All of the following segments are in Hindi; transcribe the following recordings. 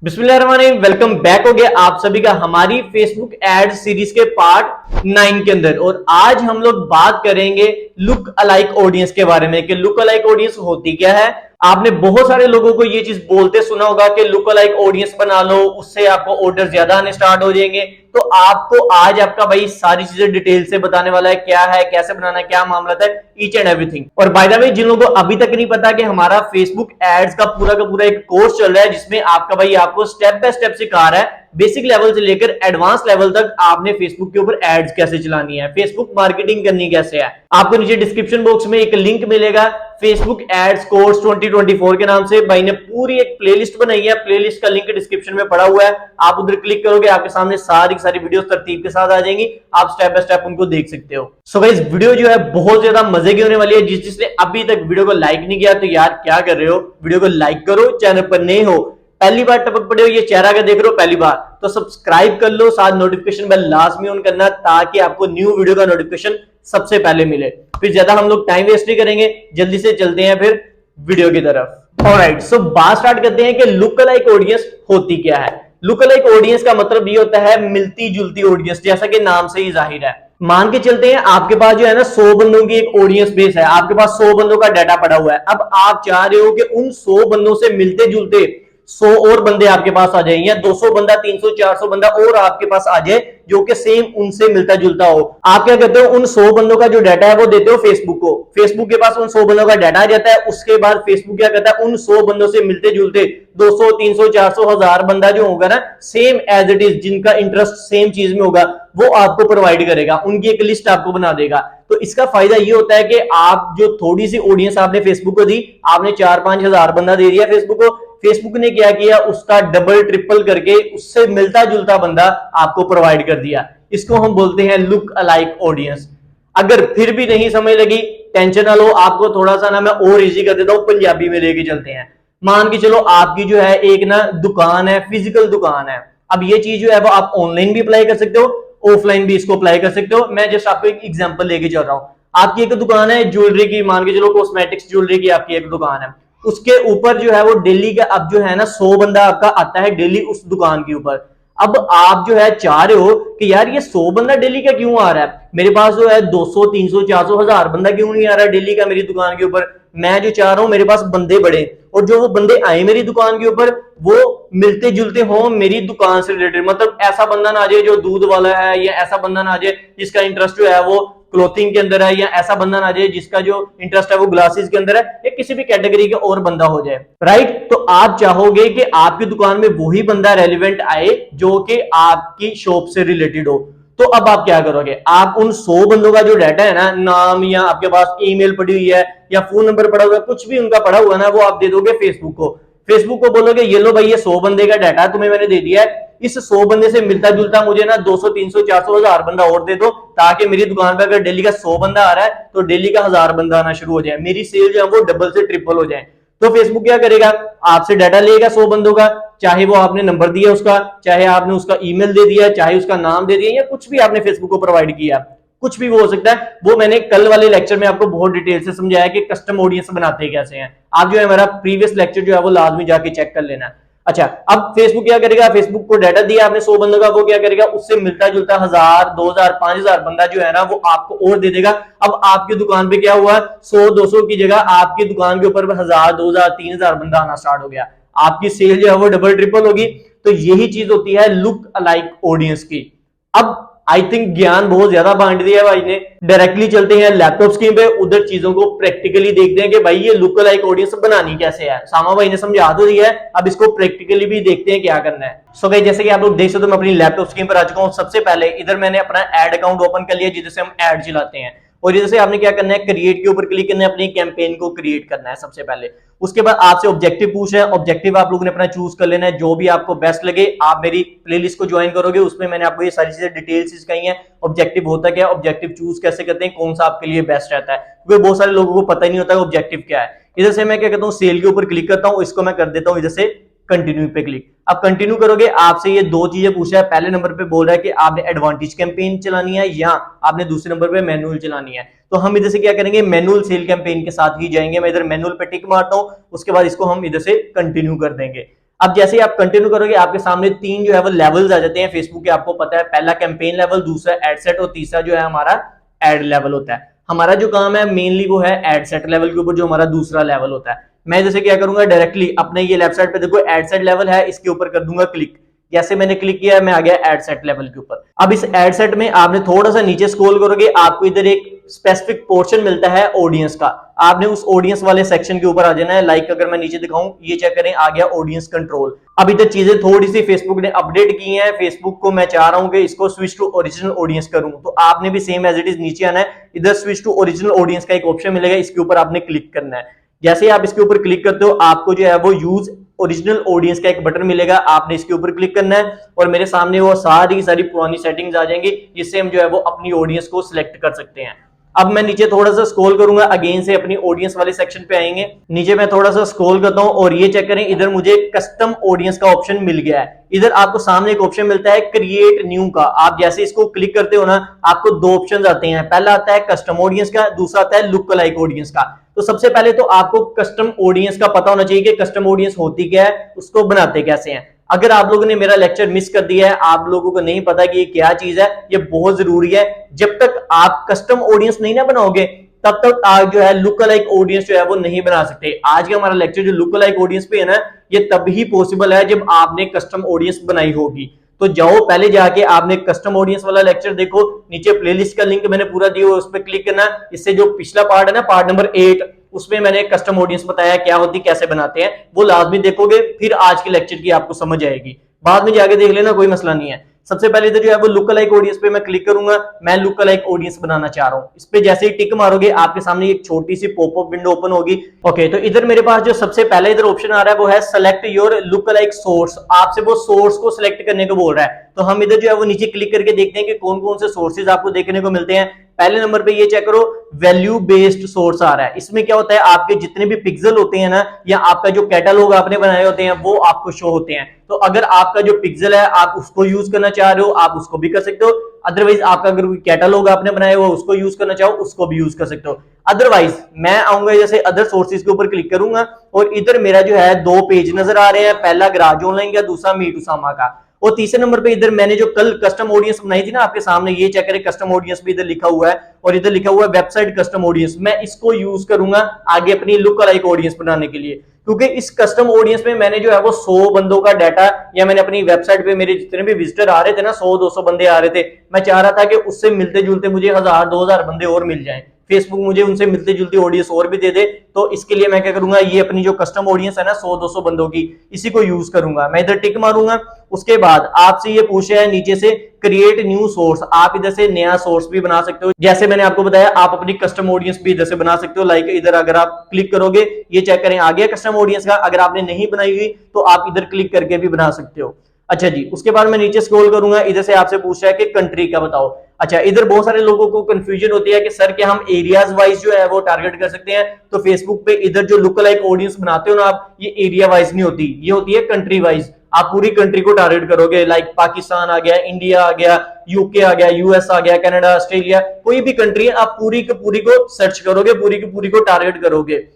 बिस्मिल्लाहिर्रहमानिर्रहीम, वेलकम बैक हो गया आप सभी का हमारी फेसबुक एड सीरीज के पार्ट 9 के अंदर। और आज हम लोग बात करेंगे लुक अलाइक ऑडियंस के बारे में कि लुक अलाइक ऑडियंस होती क्या है। आपने बहुत सारे लोगों को ये चीज बोलते सुना होगा कि लुक अलाइक ऑडियंस बना लो, उससे आपको ऑर्डर ज्यादा आने स्टार्ट हो जाएंगे। तो आपको आज आपका भाई सारी चीजें डिटेल से बताने वाला है, क्या है, कैसे बनाना है, क्या मामला है, ईच एंड एवरीथिंग। और बाय द वे, जिन लोगों को अभी तक नहीं पता कि हमारा फेसबुक एड्स का पूरा एक कोर्स चल रहा है जिसमें आपका भाई आपको स्टेप बाय स्टेप सिखा रहा है, बेसिक लेवल से लेकर एडवांस लेवल तक आपने फेसबुक के ऊपर एड्स कैसे चलानी है, फेसबुक मार्केटिंग करनी कैसे है। आपको नीचे डिस्क्रिप्शन बॉक्स में एक लिंक मिलेगा फेसबुक एड्स कोर्स 2024 के नाम से। भाई ने पूरी एक प्लेलिस्ट बनाई है, प्लेलिस्ट का लिंक डिस्क्रिप्शन में पड़ा हुआ है। आप उधर क्लिक करोगे, आपके सामने सारी की सारी वीडियोस तरतीब के साथ आ जाएंगी, आप स्टेप बाय स्टेप उनको देख सकते हो। सो गाइस, वीडियो जो है बहुत ज्यादा मजे की होने वाली है। जिसने अभी तक वीडियो को लाइक नहीं किया तो यार क्या कर रहे हो, वीडियो को लाइक करो। चैनल पर नए हो, पहली बार टपक पड़े हो, ये चेहरा अगर देख रहे हो पहली बार, तो सब्सक्राइब कर लो, साथ नोटिफिकेशन बेल लाजमी ऑन करना ताकि आपको न्यू वीडियो का नोटिफिकेशन सबसे पहले मिले। फिर ज्यादा हम लोग टाइम वेस्ट नहीं करेंगे, जल्दी से चलते हैं फिर वीडियो की तरफ। ऑलराइट, सो बात स्टार्ट करते हैं कि लुक अलाइक ऑडियंस होती क्या है। लुक अलाइक ऑडियंस का मतलब ये होता है मिलती जुलती ऑडियंस, जैसा कि नाम से ही जाहिर है। मान के चलते हैं आपके पास जो है ना 100 बंदों की एक ऑडियंस बेस है, आपके पास 100 बंदों का डाटा पड़ा हुआ है। अब आप चाह रहे हो कि उन 100 बंदों से मिलते जुलते 100 और बंदे आपके पास आ जाए, या 200 बंदा, 300 400 बंदा और आपके पास आ जाए जो कि सेम उनसे मिलता जुलता हो। आप क्या करते हो, उन 100 बंदों का जो डाटा है वो देते हो फेसबुक को। फेसबुक के पास उन 100 बंदों का डाटा आ जाता है। उसके बाद फेसबुक क्या करता है, उन 100 बंदों से मिलते जुलते 200 300 400 1000 बंदा जो होगा ना, सेम एज इट इज, जिनका इंटरेस्ट सेम चीज में होगा, वो आपको प्रोवाइड करेगा, उनकी एक लिस्ट आपको बना देगा। तो इसका फायदा ये होता है कि आप जो थोड़ी सी ऑडियंस आपने फेसबुक को दी, आपने 4-5 हजार बंदा दे दिया फेसबुक को, फेसबुक ने क्या किया, उसका डबल ट्रिपल करके उससे मिलता जुलता बंदा आपको प्रोवाइड कर दिया। इसको हम बोलते हैं लुक अलाइक ऑडियंस। अगर फिर भी नहीं समझ लगी, टेंशन ना लो, आपको थोड़ा सा ना मैं और इजी कर देता हूं, पंजाबी में लेके चलते हैं। मान के चलो आपकी जो है एक ना दुकान है, फिजिकल दुकान है। अब ये चीज जो है वो आप ऑनलाइन भी अप्लाई कर सकते हो, ऑफलाइन भी इसको अप्लाई कर सकते हो। मैं जस्ट आपको एक एग्जांपल लेके चल रहा हूं। आपकी एक दुकान है ज्वेलरी की, मान के चलो कॉस्मेटिक्स ज्वेलरी की आपकी एक दुकान है। उसके ऊपर जो है वो डेली का अब जो है ना 100 बंदा आपका आता है डेली उस दुकान के ऊपर। अब आप जो है चाह रहे हो कि यार ये 100 बंदा डेली का क्यों आ रहा है, मेरे पास जो है 200 300 400 1000 बंदा क्यों नहीं आ रहा है डेली का मेरी दुकान के ऊपर। मैं जो चाह रहा हूं मेरे पास बंदे बढ़े, और जो वो बंदे आए मेरी दुकान के ऊपर वो मिलते जुलते हों मेरी दुकान से रिलेटेड। मतलब ऐसा बंदा ना आ जाए जो दूध वाला है, या ऐसा बंदा ना आ जाए जिसका इंटरेस्ट जो है वो क्लोथिंग के अंदर है, या ऐसा बंदा ना आ जाए जिसका जो इंटरेस्ट है वो ग्लासेस के अंदर है, या किसी भी कैटेगरी का और बंदा हो जाए। राइट, तो आप चाहोगे कि आपकी दुकान में वही बंदा रेलिवेंट आए जो कि आपकी शॉप से रिलेटेड हो। तो अब आप क्या करोगे, आप उन 100 बंदों का जो डाटा है ना, नाम या आपके पास ईमेल पड़ी हुई है या फोन नंबर पड़ा हुआ है, कुछ भी उनका पड़ा हुआ है ना, वो आप दे दोगे फेसबुक को। फेसबुक को बोलोगे ये लो भाई, ये 100 बंदे का डाटा तुम्हें मैंने दे दिया है, इस 100 बंदे से मिलता जुलता मुझे ना 200 300 400 1000 बंदा और दे दो, ताकि मेरी दुकान पर अगर डेली का 100 बंदा आ रहा है तो डेली का 1000 बंदा आना शुरू हो जाए, मेरी सेल जो है वो डबल से ट्रिपल हो जाए। तो फेसबुक क्या करेगा, आपसे डाटा लेगा 100 बंदों का, चाहे वो आपने नंबर दिया उसका, चाहे आपने उसका ईमेल दे दिया, चाहे उसका नाम दे दिया, या कुछ भी आपने फेसबुक को प्रोवाइड किया, कुछ भी वो हो सकता है। वो मैंने कल वाले लेक्चर में आपको बहुत डिटेल से समझाया कि कस्टम ऑडियंस बनाते कैसे हैं। आप जो है मेरा प्रीवियस लेक्चर जो है वो लाजमी जाके चेक कर लेना। अच्छा, अब फेसबुक क्या करेगा, फेसबुक को डाटा दिया आपने 100 बंदों का, वो क्या करेगा, उससे मिलता जुलता 1000 2000 5000 बंदा जो है ना वो आपको और दे देगा। अब आपकी दुकान पे क्या हुआ, 100 200 की जगह आपकी दुकान के ऊपर 1000 2000 3000 बंदा आना स्टार्ट हो गया, आपकी सेल जो है वो डबल ट्रिपल होगी। तो यही चीज होती है लुक अलाइक ऑडियंस की। अब आई थिंक ज्ञान बहुत ज्यादा बांट दिया है भाई ने। डायरेक्टली चलते हैं लैपटॉप स्क्रीन पे, उधर चीजों को प्रैक्टिकली देखते हैं कि भाई ये लुक अलाइक ऑडियंस बनानी कैसे है। सामा भाई ने समझा तो दिया है, अब इसको प्रैक्टिकली भी देखते हैं क्या करना है। सो गाइस, जैसे कि आप लोग देख सकते हो मैं अपनी लैपटॉप स्क्रीन पर आ चुका हूं। सबसे पहले इधर मैंने अपना एड अकाउंट ओपन कर लिया जिधर से हम एड चलाते हैं, और इधर से आपने क्या करना है, क्रिएट के ऊपर क्लिक करना है, अपनी कैंपेन को क्रिएट करना है सबसे पहले। उसके बाद आपसे ऑब्जेक्टिव पूछ रहा है, ऑब्जेक्टिव आप लोगों ने अपना चूज कर लेना है, जो भी आपको बेस्ट लगे। आप मेरी प्लेलिस्ट को ज्वाइन करोगे, उसमें मैंने आपको ये सारी चीजें डिटेल से सिखाई हैं। ऑब्जेक्टिव होता क्या है, ऑब्जेक्टिव चूज कैसे करते हैं, कौन सा आपके लिए बेस्ट रहता है, क्योंकि बहुत सारे लोगों को पता ही नहीं होता ऑब्जेक्टिव क्या है। इधर से मैं क्या करता हूँ, सेल के ऊपर क्लिक करता हूँ, इसको मैं कर देता हूँ इधर से कंटिन्यू पे क्लिक। अब कंटिन्यू करोगे, आपसे ये दो चीजें पूछ रहा है। पहले नंबर पे बोल रहा है कि आपने एडवांटेज कैंपेन चलानी है या आपने दूसरे नंबर पे मैनुअल चलानी है। तो हम इधर से क्या करेंगे, मैनुअल सेल कैंपेन के साथ ही जाएंगे। मैं इधर मैनुअल पे टिक मारता हूं, उसके बाद इसको हम इधर से कंटिन्यू कर देंगे। अब जैसे ही आप कंटिन्यू करोगे आपके सामने 3 जो है वो लेवल्स आ जाते हैं फेसबुक के, आपको पता है। पहला कैंपेन लेवल, दूसरा एड सेट और तीसरा जो है हमारा एड लेवल होता है। हमारा जो काम है मेनली वो है एड सेट लेवल के ऊपर, जो हमारा दूसरा लेवल होता है। मैं जैसे क्या करूंगा, डायरेक्टली अपने ये लेफ्ट साइड पे देखो एड सेट लेवल है, इसके ऊपर कर दूंगा क्लिक। जैसे मैंने क्लिक किया मैं आ गया एड सेट लेवल के ऊपर। अब इस एड सेट में आपने थोड़ा सा नीचे स्क्रॉल करोगे, आपको इधर एक स्पेसिफिक पोर्शन मिलता है ऑडियंस का। आपने उस ऑडियंस वाले सेक्शन के ऊपर आ जाना है। लाइक अगर मैं नीचे दिखाऊं, ये चेक करें, आ गया ऑडियंस कंट्रोल। अब इधर चीजें थोड़ी सी फेसबुक ने अपडेट की हैं। फेसबुक को मैं चाह रहा हूं कि इसको स्विच टू ओरिजिनल ऑडियंस करूं, तो आपने भी सेम एज इट इज नीचे आना है। इधर स्विच टू ओरिजिनल ऑडियंस का एक ऑप्शन मिलेगा, इसके ऊपर आपने क्लिक करना है। जैसे ही आप इसके ऊपर क्लिक करते हो, आपको जो है वो यूज ओरिजिनल ऑडियंस का एक बटन मिलेगा, आपने इसके ऊपर क्लिक करना है और मेरे सामने वो सारी पुरानी सेटिंग्स आ जाएंगी, जिससे हम जो है वो अपनी ऑडियंस को सिलेक्ट कर सकते हैं। अब मैं नीचे थोड़ा सा स्क्रॉल करूंगा, अगेन से अपनी ऑडियंस वाले सेक्शन पे आएंगे। नीचे मैं थोड़ा सा स्क्रॉल करता हूं और ये चेक करें, इधर मुझे कस्टम ऑडियंस का ऑप्शन मिल गया है। इधर आपको सामने एक ऑप्शन मिलता है क्रिएट न्यू का। आप जैसे इसको क्लिक करते हो ना, आपको दो ऑप्शन आते हैं। पहला आता है कस्टम ऑडियंस का, दूसरा आता है लुक अलाइक ऑडियंस का। तो सबसे पहले तो आपको कस्टम ऑडियंस का पता होना चाहिए कि कस्टम ऑडियंस होती क्या है, उसको बनाते कैसे हैं। अगर आप लोगों ने मेरा लेक्चर मिस कर दिया है, आप लोगों को नहीं पता कि ये क्या चीज है, ये बहुत जरूरी है। जब तक आप कस्टम ऑडियंस नहीं ना बनाओगे, तब तक आप जो है लुक अलाइक ऑडियंस जो है वो नहीं बना सकते। आज का हमारा लेक्चर जो लुक अलाइक ऑडियंस पे है ना, ये तभी पॉसिबल है जब आपने कस्टम ऑडियंस बनाई होगी। तो जाओ पहले जाके आपने कस्टम ऑडियंस वाला लेक्चर देखो, नीचे प्लेलिस्ट का लिंक मैंने पूरा दिया, उस पर क्लिक करना। इससे जो पिछला पार्ट है ना, पार्ट नंबर 8, उसमें मैंने कस्टम ऑडियंस बताया क्या होती, कैसे बनाते हैं, वो लाजमी देखोगे, फिर आज के लेक्चर की आपको समझ आएगी। बाद में जाके देख लेना, कोई मसला नहीं है। सबसे पहले इधर जो है वो लुक अलाइक ऑडियंस पे मैं क्लिक करूंगा। मैं लुक अलाइक ऑडियंस बनाना चाह रहा हूं। इस पे जैसे ही टिक मारोगे, आपके सामने एक छोटी सी पॉपअप विंडो ओपन होगी। ओके, तो इधर मेरे पास जो सबसे पहला इधर ऑप्शन आ रहा है वो है select your look alike source. आपसे वो सोर्स को सिलेक्ट करने को बोल रहा है। तो हम इधर जो है वो नीचे क्लिक करके देखते हैं कि कौन कौन से सोर्सेज आपको देखने को मिलते हैं। पहले नंबर पे ये चेक करो, वैल्यू बेस्ड सोर्स आ रहा है। इसमें क्या होता है, आपके जितने भी पिक्सल होते हैं ना, या आपका जो कैटलॉग आपने बनाए होते हैं, वो आपको शो होते हैं। तो अगर आपका जो पिक्सल है आप उसको यूज करना चाह रहे हो, आप उसको भी कर सकते हो। अदरवाइज आपका अगर कोई कैटलॉग आपने बनाया हुआ उसको यूज करना चाहो, उसको भी यूज कर सकते हो। अदरवाइज मैं आऊंगा जैसे अदर सोर्सेज के ऊपर क्लिक करूंगा और इधर मेरा जो है 2 पेज नजर आ रहे हैं। पहला गराज ऑनलाइन का, दूसरा मीट उसामा का। और तीसरे नंबर पे इधर मैंने जो कल कस्टम ऑडियंस बनाई थी ना आपके सामने, ये चेक करें, कस्टम ऑडियंस भी इधर लिखा हुआ है और इधर लिखा हुआ है वेबसाइट कस्टम ऑडियंस। मैं इसको यूज करूंगा आगे अपनी लुक अलाइक ऑडियंस बनाने के लिए, क्योंकि इस कस्टम ऑडियंस में मैंने जो है वो 100 बंदों का डाटा, या मैंने अपनी वेबसाइट पे मेरे जितने भी विजिटर आ रहे थे ना, 100-200 बंदे आ रहे थे, मैं चाह रहा था कि उससे मिलते जुलते मुझे 1000-2000 बंदे और मिल जाएं। फेसबुक मुझे उनसे मिलती जुलती ऑडियंस और भी दे दे। तो इसके लिए मैं क्या करूंगा, ये अपनी जो कस्टम ऑडियंस है ना 100-200 बंदों की, इसी को यूज करूंगा। मैं इधर टिक मारूंगा। उसके बाद आपसे ये पूछा है नीचे से क्रिएट न्यू सोर्स। आप इधर से नया सोर्स भी बना सकते हो। जैसे मैंने आपको बताया, आप अपनी कस्टम ऑडियंस भी इधर से बना सकते हो। लाइक इधर अगर आप क्लिक करोगे, ये चेक करें आ गया कस्टम ऑडियंस का। अगर आपने नहीं बनाई हुई तो आप इधर क्लिक करके भी बना सकते हो। अच्छा जी, उसके बाद मैं नीचे स्क्रॉल करूंगा। इधर से आपसे पूछ रहा है कि कंट्री का बताओ। अच्छा, इधर बहुत सारे लोगों को कंफ्यूजन होती है कि सर क्या हम एरियाज वाइज जो है वो टारगेट कर सकते हैं। तो फेसबुक पे इधर जो लुक अलाइक ऑडियंस बनाते हो ना आप, ये एरिया वाइज नहीं होती, ये होती है कंट्री वाइज। आप पूरी कंट्री को टारगेट करोगे। लाइक पाकिस्तान आ गया, इंडिया आ गया, यूके आ गया, यूएस आ गया, कनाडा, ऑस्ट्रेलिया, कोई भी कंट्री है, आप पूरी की पूरी को सर्च करोगे, पूरी की पूरी को टारगेट करोगे।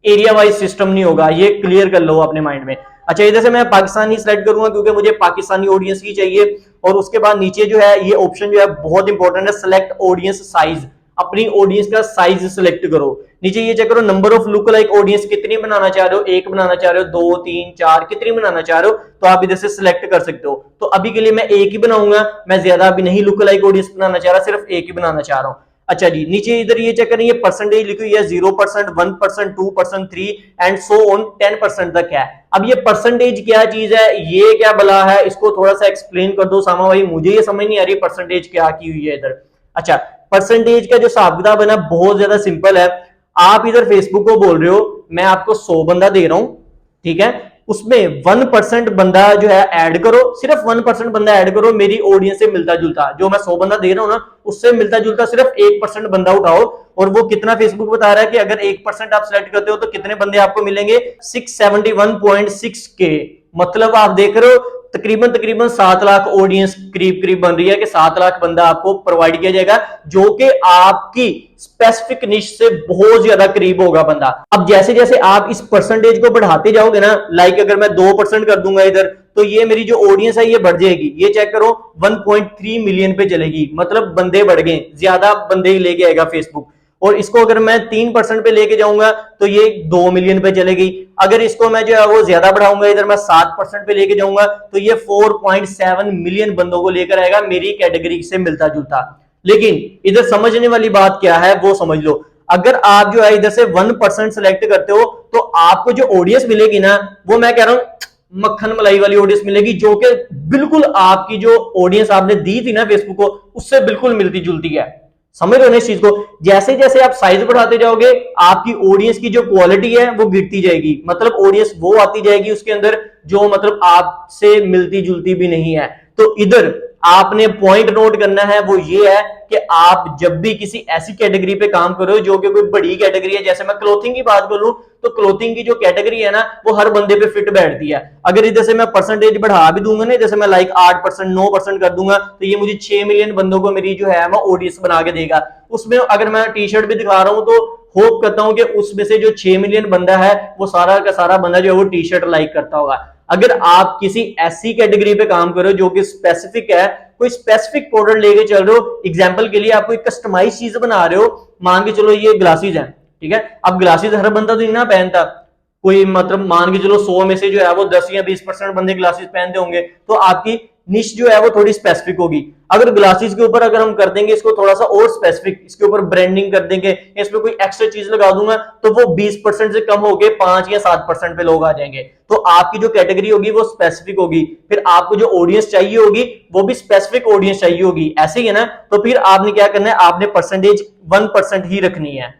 एरिया वाइज सिस्टम नहीं होगा, ये क्लियर कर लो अपने माइंड में। अच्छा, इधर से मैं पाकिस्तानी सिलेक्ट करूंगा क्योंकि मुझे पाकिस्तानी ऑडियंस ही चाहिए। और उसके बाद नीचे जो है ये ऑप्शन जो है बहुत इंपॉर्टेंट है, सिलेक्ट ऑडियंस साइज। अपनी ऑडियंस का साइज सिलेक्ट करो। नीचे ये चेक करो, number of look like audience कितनी बनाना चाह रहे हो, 1 बनाना चाह रहे हो, 2, 3, 4, कितनी बनाना चाह रहे हो, तो आप इधर से सिलेक्ट कर सकते हो। तो अभी के लिए मैं 1 ही बनाऊंगा, मैं ज्यादा अभी नहीं लुक लाइक ऑडियंस बनाना चाह रहा, सिर्फ 1 ही बनाना चाह रहा हूं। अच्छा जी, नीचे इधर ये चेक करें, ये परसेंटेज लिखी हुई है 0%, 1%, 2%, 3 एंड सो ऑन 10% तक है। अब ये परसेंटेज क्या चीज है, ये क्या बला है, इसको थोड़ा सा एक्सप्लेन कर दो सामा भाई, मुझे ये समझ नहीं आ रही परसेंटेज क्या की हुई है इधर। अच्छा, परसेंटेज का जो हिसाब किताब है ना बहुत ज्यादा सिंपल है। आप इधर फेसबुक को बोल रहे हो मैं आपको 100 बंदा दे रहा हूं, ठीक है, उसमें 1% बंदा जो है ऐड करो, सिर्फ 1% बंदा ऐड करो मेरी ऑडियंस से मिलता जुलता। जो मैं 100 बंदा दे रहा हूं ना, उससे मिलता जुलता सिर्फ 1% बंदा उठाओ। और वो कितना फेसबुक बता रहा है कि अगर 1% आप सिलेक्ट करते हो तो कितने बंदे आपको मिलेंगे, 671.6 के। मतलब आप देख रहे हो तकरीबन 7 लाख ऑडियंस करीब बन रही है कि 7 लाख बंदा आपको प्रोवाइड किया जाएगा, जो कि आपकी स्पेसिफिक निश से बहुत ज्यादा करीब होगा बंदा। अब जैसे जैसे आप इस परसेंटेज को बढ़ाते जाओगे ना, लाइक अगर मैं 2% कर दूंगा इधर, तो ये मेरी जो ऑडियंस है ये बढ़ जाएगी। ये चेक करो 1.3 मिलियन पे चलेगी, मतलब बंदे बढ़ गए, ज्यादा बंदे लेके आएगा फेसबुक। और इसको अगर मैं 3% पे लेके जाऊंगा तो ये 2 मिलियन पे चलेगी। अगर इसको मैं जो है वो ज्यादा बढ़ाऊंगा, इधर मैं 7% पे लेके जाऊंगा तो ये 4.7 मिलियन बंदों को लेकर आएगा मेरी कैटेगरी से मिलता जुलता। लेकिन इधर समझने वाली बात क्या है वो समझ लो। अगर आप जो है इधर से 1% सेलेक्ट करते हो तो आपको जो ऑडियंस मिलेगी ना, वो मैं कह रहा हूं मक्खन मलाई वाली ऑडियंस मिलेगी, जो कि बिल्कुल आपकी जो ऑडियंस आपने दी थी ना फेसबुक को, उससे बिल्कुल मिलती जुलती है। समझ रहे हो इस चीज को। जैसे जैसे आप साइज बढ़ाते जाओगे आपकी ऑडियंस की जो क्वालिटी है वो गिरती जाएगी, मतलब ऑडियंस वो आती जाएगी उसके अंदर जो मतलब आपसे मिलती जुलती भी नहीं है। तो इधर आपने पॉइंट नोट करना है वो ये है कि आप जब भी किसी ऐसी कैटेगरी पे काम करो जो कि कोई बड़ी कैटेगरी है, जैसे मैं क्लोथिंग की बात करूं तो क्लोथिंग की जो कैटेगरी है ना वो हर बंदे पे फिट बैठती है। अगर इधर से मैं परसेंटेज बढ़ा भी दूंगा ना, जैसे मैं लाइक 8% 9% कर दूंगा तो ये मुझे 6 मिलियन बंदों को मेरी जो है वो ऑडियंस बना के देगा। उसमें अगर मैं टी शर्ट भी दिखा रहा हूं तो होप करता हूं कि उसमें से जो 6 मिलियन बंदा है वो सारा का सारा बंदा जो है वो टी शर्ट लाइक करता होगा। अगर आप किसी ऐसी कैटेगरी पे काम करो जो कि स्पेसिफिक है, कोई स्पेसिफिक प्रोडक्ट लेके चल रहे हो, एग्जांपल के लिए आप कोई कस्टमाइज चीज बना रहे हो, मान के चलो ये ग्लासेस हैं, ठीक है। अब ग्लासेस हर बंदा तो नहीं ना पहनता, कोई मतलब मान के चलो 100 में से जो है वो 10 या 20% बंदे ग्लासेस पहनते होंगे, तो आपकी निश जो है वो थोड़ी स्पेसिफिक होगी। अगर ग्लासेस के ऊपर अगर हम कर देंगे इसको थोड़ा सा और स्पेसिफिक, इसके ऊपर ब्रांडिंग कर देंगे, इसमें कोई एक्स्ट्रा चीज लगा दूंगा, तो वो 20% से कम होके 5 या 7% पे लोग आ जाएंगे। तो आपकी जो कैटेगरी होगी वो स्पेसिफिक होगी, फिर आपको जो ऑडियंस चाहिए होगी वो भी स्पेसिफिक ऑडियंस चाहिए होगी, ऐसे ही है ना। तो फिर आपने क्या करना है, आपने परसेंटेज 1% ही रखनी है,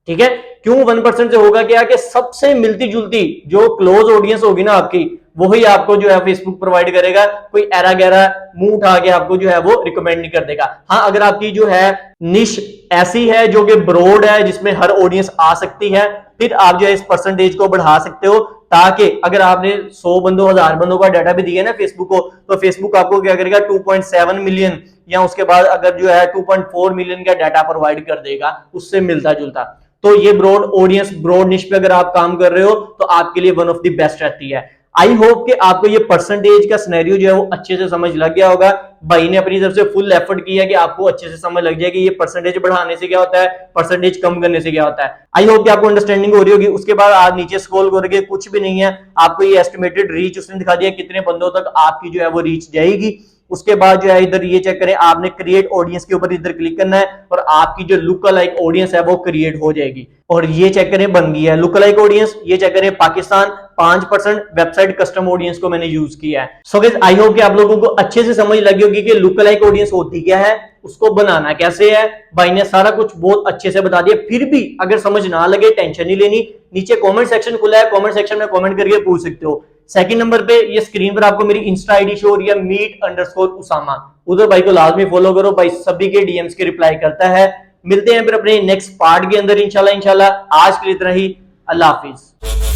ठीक है। क्यों 1% से होगा क्या कि सबसे मिलती जुलती जो क्लोज ऑडियंस होगी ना आपकी, वही आपको जो है फेसबुक प्रोवाइड करेगा। कोई एरा गैरा मुंह उठा के आपको जो है वो रिकमेंड नहीं कर देगा। हाँ, अगर आपकी जो है निश ऐसी है जो कि ब्रॉड है, जिसमें हर ऑडियंस आ सकती है, फिर आप जो है इस परसेंटेज को बढ़ा सकते हो, ताकि अगर आपने 100 बंदों 1000 बंदों का डाटा भी दिया ना फेसबुक को, तो फेसबुक आपको क्या करेगा 2.7 मिलियन या उसके बाद अगर जो है 2.4 मिलियन का डाटा प्रोवाइड कर देगा उससे मिलता जुलता। तो ये ब्रॉड ऑडियंस, ब्रॉड निश पे अगर आप काम कर रहे हो तो आपके लिए वन ऑफ द बेस्ट रहती है। आई होप कि आपको ये परसेंटेज का सिनेरियो जो है वो अच्छे से समझ लग गया होगा। भाई ने अपनी तरफ से फुल एफर्ट किया कि आपको अच्छे से समझ लग जाए कि ये परसेंटेज बढ़ाने से क्या होता है, परसेंटेज कम करने से क्या होता है। आई होप कि आपको अंडरस्टैंडिंग हो रही होगी। उसके बाद आप नीचे स्क्रॉल करके कुछ भी नहीं है, आपको ये एस्टिमेटेड रीच उसने दिखा दिया कितने बंदों तक आपकी जो है वो रीच जाएगी। उसके बाद जो है इधर ये चेक करें, आपने क्रिएट ऑडियंस के ऊपर इधर क्लिक करना है और आपकी जो लुक अलाइक ऑडियंस है वो क्रिएट हो जाएगी। और ये चेक करें बन गई है लुक अलाइक ऑडियंस। ये चेक करें पाकिस्तान 5% वेबसाइट कस्टम ऑडियंस को मैंने यूज किया है। सो गाइस आई होप कि आप लोगों को अच्छे से समझ लगी होगी कि लुक अलाइक ऑडियंस होती क्या है, उसको बनाना कैसे है। भाई ने सारा कुछ बहुत अच्छे से बता दिया। फिर भी अगर समझ ना लगे टेंशन नहीं लेनी, नीचे कमेंट सेक्शन खुला है, कमेंट सेक्शन में कमेंट करके पूछ सकते हो। सेकंड नंबर पे ये स्क्रीन पर आपको मेरी इंस्टा आईडी शो हो रही है meet_usama, उधर भाई को लाजमी फॉलो करो, भाई सभी के डीएम्स के रिप्लाई करता है। मिलते हैं फिर अपने नेक्स्ट पार्ट के अंदर इंशाल्लाह। आज के लिए इतना ही, अल्लाह हाफिज।